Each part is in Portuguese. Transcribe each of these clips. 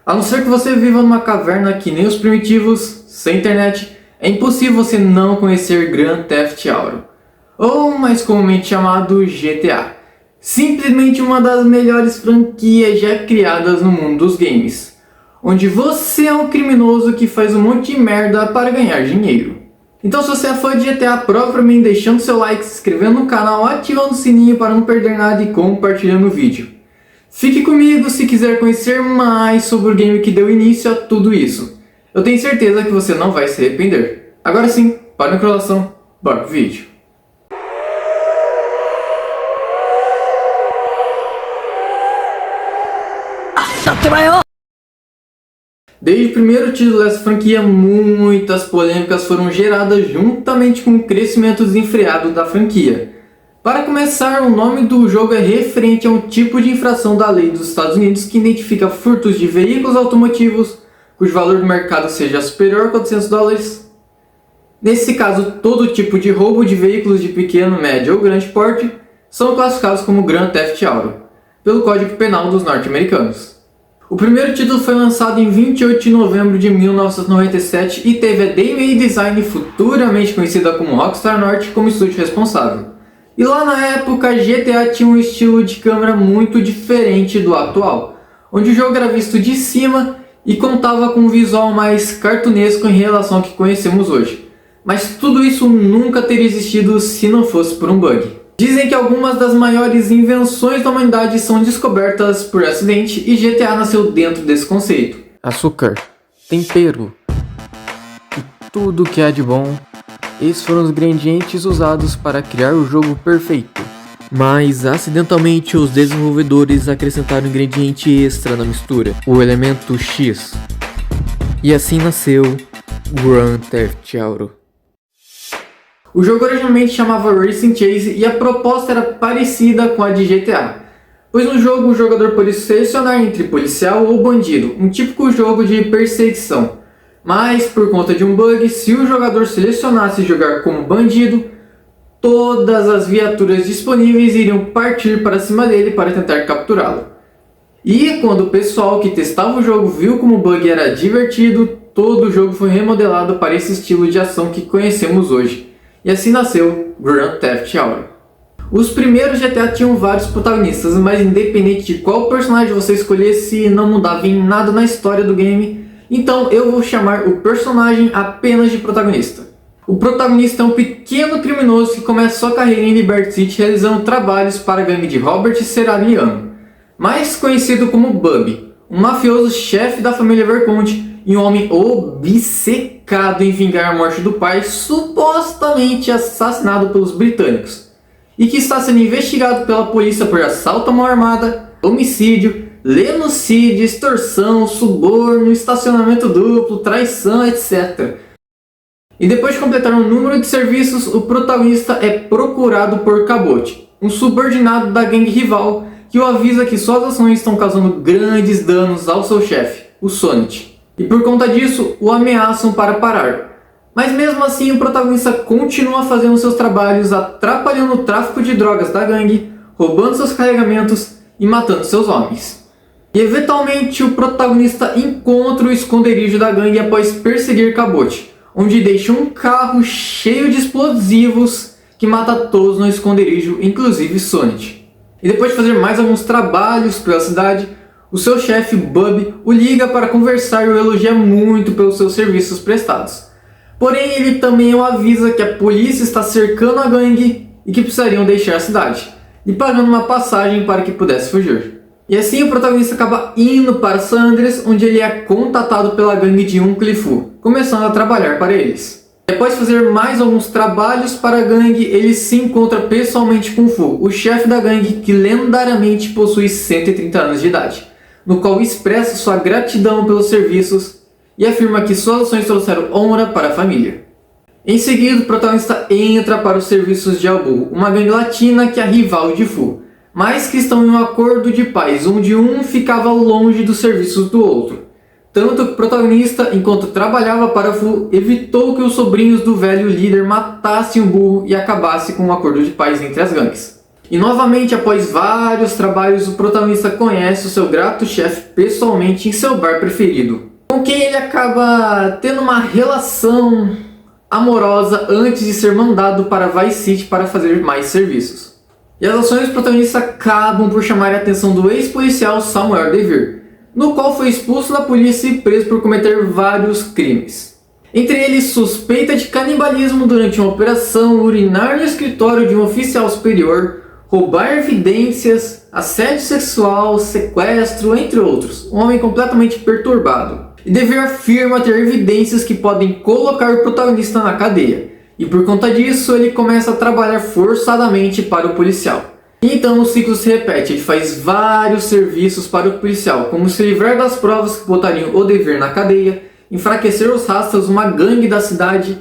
A não ser que você viva numa caverna que nem os primitivos, sem internet, é impossível você não conhecer Grand Theft Auto, ou mais comumente chamado GTA. Simplesmente uma das melhores franquias já criadas no mundo dos games, onde você é um criminoso que faz um monte de merda para ganhar dinheiro. Então se você é fã de GTA, prova pra mim deixando seu like, se inscrevendo no canal, ativando o sininho para não perder nada e compartilhando o vídeo. Fique comigo se quiser conhecer mais sobre o game que deu início a tudo isso. Eu tenho certeza que você não vai se arrepender. Agora sim, para a enrolação, bora pro vídeo. Desde o primeiro título dessa franquia, muitas polêmicas foram geradas juntamente com o crescimento desenfreado da franquia. Para começar, o nome do jogo é referente a um tipo de infração da lei dos Estados Unidos que identifica furtos de veículos automotivos cujo valor do mercado seja superior a $400. Nesse caso, todo tipo de roubo de veículos de pequeno, médio ou grande porte são classificados como Grand Theft Auto, pelo Código Penal dos norte-americanos. O primeiro título foi lançado em 28 de novembro de 1997 e teve a DMA Design, futuramente conhecida como Rockstar North, como estúdio responsável. E lá na época, GTA tinha um estilo de câmera muito diferente do atual, onde o jogo era visto de cima e contava com um visual mais cartunesco em relação ao que conhecemos hoje. Mas tudo isso nunca teria existido se não fosse por um bug. Dizem que algumas das maiores invenções da humanidade são descobertas por acidente e GTA nasceu dentro desse conceito. Açúcar, tempero e tudo que há de bom, esses foram os ingredientes usados para criar o jogo perfeito. Mas acidentalmente os desenvolvedores acrescentaram um ingrediente extra na mistura, o elemento X. E assim nasceu Grand Theft Auto. O jogo originalmente chamava Racing Chase e a proposta era parecida com a de GTA, pois no jogo o jogador podia selecionar entre policial ou bandido, um típico jogo de perseguição. Mas por conta de um bug, se o jogador selecionasse jogar como bandido, todas as viaturas disponíveis iriam partir para cima dele para tentar capturá-lo. E quando o pessoal que testava o jogo viu como o bug era divertido, todo o jogo foi remodelado para esse estilo de ação que conhecemos hoje. E assim nasceu Grand Theft Auto. Os primeiros GTA tinham vários protagonistas, mas independente de qual personagem você escolhesse, não mudava em nada na história do game, então eu vou chamar o personagem apenas de protagonista. O protagonista é um pequeno criminoso que começa sua carreira em Liberty City realizando trabalhos para a gangue de Robert Serrano, mais conhecido como Bubby, um mafioso chefe da família Verconte e um homem obcecado em vingar a morte do pai, supostamente assassinado pelos britânicos, e que está sendo investigado pela polícia por assalto à mão armada, homicídio, lenocídio, extorsão, suborno, estacionamento duplo, traição, etc. E depois de completar um número de serviços, o protagonista é procurado por Cabot, um subordinado da gangue rival, que o avisa que suas ações estão causando grandes danos ao seu chefe, o Sonic. E por conta disso, o ameaçam para parar. Mas mesmo assim, o protagonista continua fazendo seus trabalhos, atrapalhando o tráfico de drogas da gangue, roubando seus carregamentos e matando seus homens. E eventualmente, o protagonista encontra o esconderijo da gangue após perseguir Cabot, onde deixa um carro cheio de explosivos que mata todos no esconderijo, inclusive Sonic. E depois de fazer mais alguns trabalhos pela cidade, o seu chefe, Bubby, o liga para conversar e o elogia muito pelos seus serviços prestados. Porém, ele também o avisa que a polícia está cercando a gangue e que precisariam deixar a cidade, e pagando uma passagem para que pudesse fugir. E assim o protagonista acaba indo para San Andreas, onde ele é contatado pela gangue de Kung-Fu, começando a trabalhar para eles. Depois de fazer mais alguns trabalhos para a gangue, ele se encontra pessoalmente com Fu, o chefe da gangue que lendáriamente possui 130 anos de idade, no qual expressa sua gratidão pelos serviços e afirma que suas ações trouxeram honra para a família. Em seguida, o protagonista entra para os serviços de Albu, uma gangue latina que é rival de Fu, mas que estão em um acordo de paz, onde um ficava longe dos serviços do outro. Tanto que o protagonista, enquanto trabalhava para Fu, evitou que os sobrinhos do velho líder matassem o burro e acabasse com um acordo de paz entre as gangues. E novamente, após vários trabalhos, o protagonista conhece o seu grato chefe pessoalmente em seu bar preferido, com quem ele acaba tendo uma relação amorosa antes de ser mandado para Vice City para fazer mais serviços. E as ações do protagonista acabam por chamar a atenção do ex-policial Samuel DeVere, no qual foi expulso da polícia e preso por cometer vários crimes. Entre eles, suspeita de canibalismo durante uma operação, urinar no escritório de um oficial superior, roubar evidências, assédio sexual, sequestro, entre outros. Um homem completamente perturbado. E DeVere afirma ter evidências que podem colocar o protagonista na cadeia. E por conta disso, ele começa a trabalhar forçadamente para o policial. Então o ciclo se repete, ele faz vários serviços para o policial, como se livrar das provas que botariam o DeVere na cadeia, enfraquecer os Rastas, uma gangue da cidade,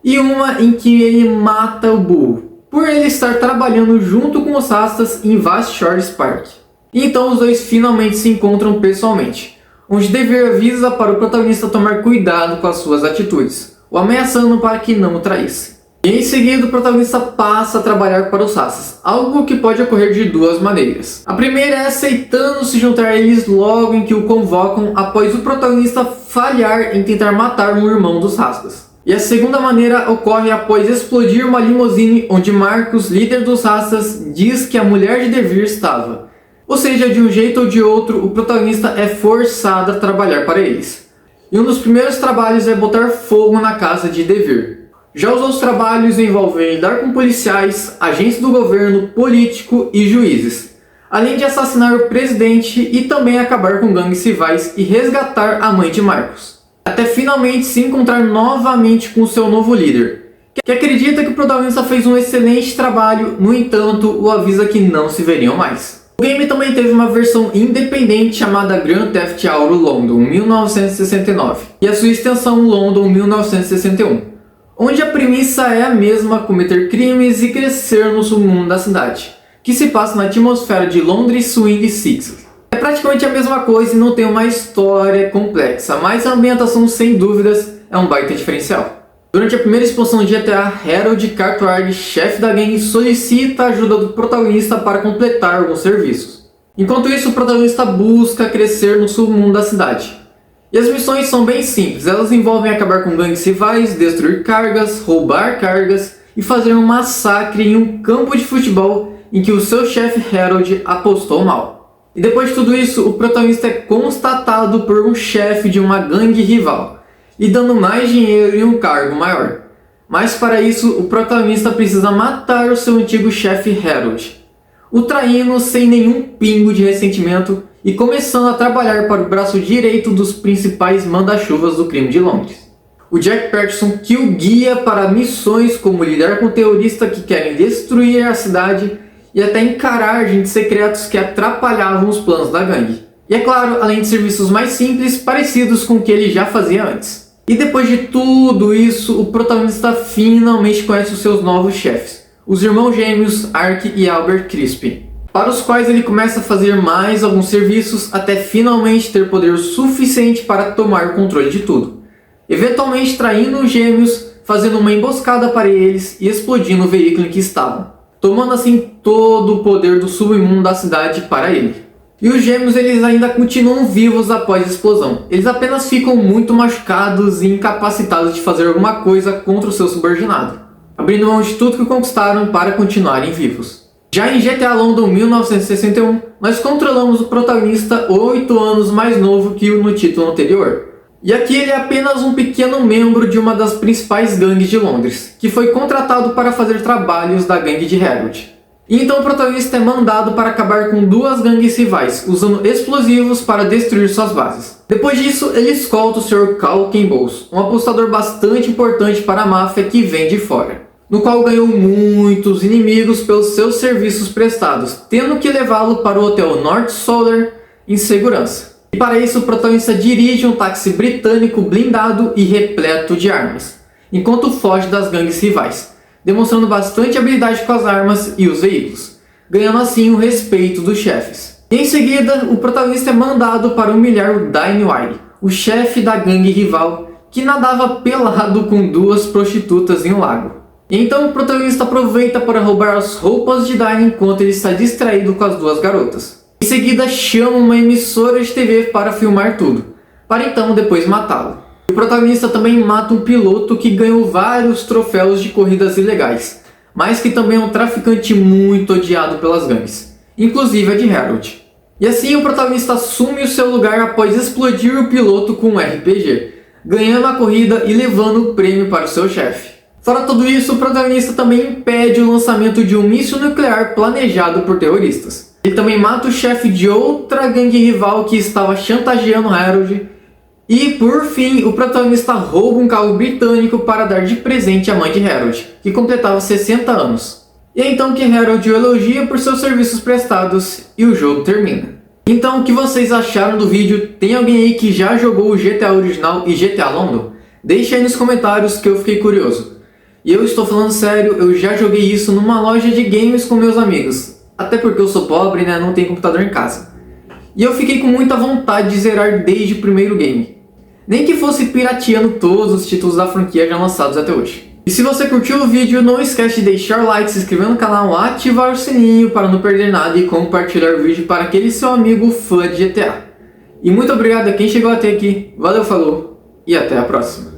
e uma em que ele mata o burro, por ele estar trabalhando junto com os Rastas em Vast Shores Park. E então os dois finalmente se encontram pessoalmente, onde DeVere avisa para o protagonista tomar cuidado com as suas atitudes, o ameaçando para que não o traísse. E em seguida o protagonista passa a trabalhar para os Rastas, algo que pode ocorrer de duas maneiras. A primeira é aceitando se juntar a eles logo em que o convocam após o protagonista falhar em tentar matar um irmão dos Rastas. E a segunda maneira ocorre após explodir uma limusine onde Marcus, líder dos Rastas, diz que a mulher de DeVere estava. Ou seja, de um jeito ou de outro, o protagonista é forçado a trabalhar para eles. E um dos primeiros trabalhos é botar fogo na casa de DeVere. Já os outros trabalhos envolvem lidar com policiais, agentes do governo, político e juízes, além de assassinar o presidente e também acabar com gangues rivais e resgatar a mãe de Marcus, até finalmente se encontrar novamente com seu novo líder, que acredita que o protagonista fez um excelente trabalho, no entanto, o avisa que não se veriam mais. O game também teve uma versão independente chamada Grand Theft Auto London 1969 e a sua extensão London 1961. Onde a premissa é a mesma, cometer crimes e crescer no submundo da cidade, que se passa na atmosfera de Londres Swing Six. É praticamente a mesma coisa e não tem uma história complexa, mas a ambientação sem dúvidas é um baita diferencial. Durante a primeira expansão de GTA, Harold Cartwright, chefe da gangue, solicita a ajuda do protagonista para completar alguns serviços. Enquanto isso, o protagonista busca crescer no submundo da cidade. E as missões são bem simples, elas envolvem acabar com gangues rivais, destruir cargas, roubar cargas e fazer um massacre em um campo de futebol em que o seu chefe Harold apostou mal. E depois de tudo isso, o protagonista é constatado por um chefe de uma gangue rival, lhe dando mais dinheiro e um cargo maior. Mas para isso, o protagonista precisa matar o seu antigo chefe Harold, o traindo sem nenhum pingo de ressentimento e começando a trabalhar para o braço direito dos principais manda-chuvas do crime de Londres. O Jack Patterson, que o guia para missões como lidar com terroristas que querem destruir a cidade e até encarar agentes secretos que atrapalhavam os planos da gangue. E é claro, além de serviços mais simples, parecidos com o que ele já fazia antes. E depois de tudo isso, o protagonista finalmente conhece os seus novos chefes, os irmãos gêmeos Ark e Albert Crispin, para os quais ele começa a fazer mais alguns serviços até finalmente ter poder suficiente para tomar o controle de tudo, eventualmente traindo os gêmeos, fazendo uma emboscada para eles e explodindo o veículo em que estavam, tomando assim todo o poder do submundo da cidade para ele. E os gêmeos eles ainda continuam vivos após a explosão, eles apenas ficam muito machucados e incapacitados de fazer alguma coisa contra o seu subordinado, abrindo mão de tudo que conquistaram para continuarem vivos. Já em GTA London 1961, nós controlamos o protagonista 8 anos mais novo que o no título anterior. E aqui ele é apenas um pequeno membro de uma das principais gangues de Londres, que foi contratado para fazer trabalhos da gangue de Harold. E então o protagonista é mandado para acabar com duas gangues rivais, usando explosivos para destruir suas bases. Depois disso, ele escolta o Sr. Cal Campbell, um apostador bastante importante para a máfia que vem de fora, no qual ganhou muitos inimigos pelos seus serviços prestados, tendo que levá-lo para o Hotel North Solar em segurança. E para isso o protagonista dirige um táxi britânico blindado e repleto de armas, enquanto foge das gangues rivais, demonstrando bastante habilidade com as armas e os veículos, ganhando assim o respeito dos chefes. E em seguida, o protagonista é mandado para humilhar o Dine White, o chefe da gangue rival, que nadava pelado com duas prostitutas em um lago. Então o protagonista aproveita para roubar as roupas de Dai enquanto ele está distraído com as duas garotas. Em seguida chama uma emissora de TV para filmar tudo, para então depois matá-lo. O protagonista também mata um piloto que ganhou vários troféus de corridas ilegais, mas que também é um traficante muito odiado pelas gangues, inclusive a de Harold. E assim o protagonista assume o seu lugar após explodir o piloto com um RPG, ganhando a corrida e levando o prêmio para o seu chefe. Fora tudo isso, o protagonista também impede o lançamento de um míssil nuclear planejado por terroristas. Ele também mata o chefe de outra gangue rival que estava chantageando Harold. E por fim, o protagonista rouba um carro britânico para dar de presente à mãe de Harold, que completava 60 anos. E é então que Harold o elogia por seus serviços prestados e o jogo termina. Então o que vocês acharam do vídeo? Tem alguém aí que já jogou o GTA original e GTA London? Deixa aí nos comentários que eu fiquei curioso. E eu estou falando sério, eu já joguei isso numa loja de games com meus amigos. Até porque eu sou pobre, né? Não tenho computador em casa. E eu fiquei com muita vontade de zerar desde o primeiro game. Nem que fosse pirateando todos os títulos da franquia já lançados até hoje. E se você curtiu o vídeo, não esquece de deixar o like, se inscrever no canal, ativar o sininho para não perder nada e compartilhar o vídeo para aquele seu amigo fã de GTA. E muito obrigado a quem chegou até aqui, valeu, falou e até a próxima.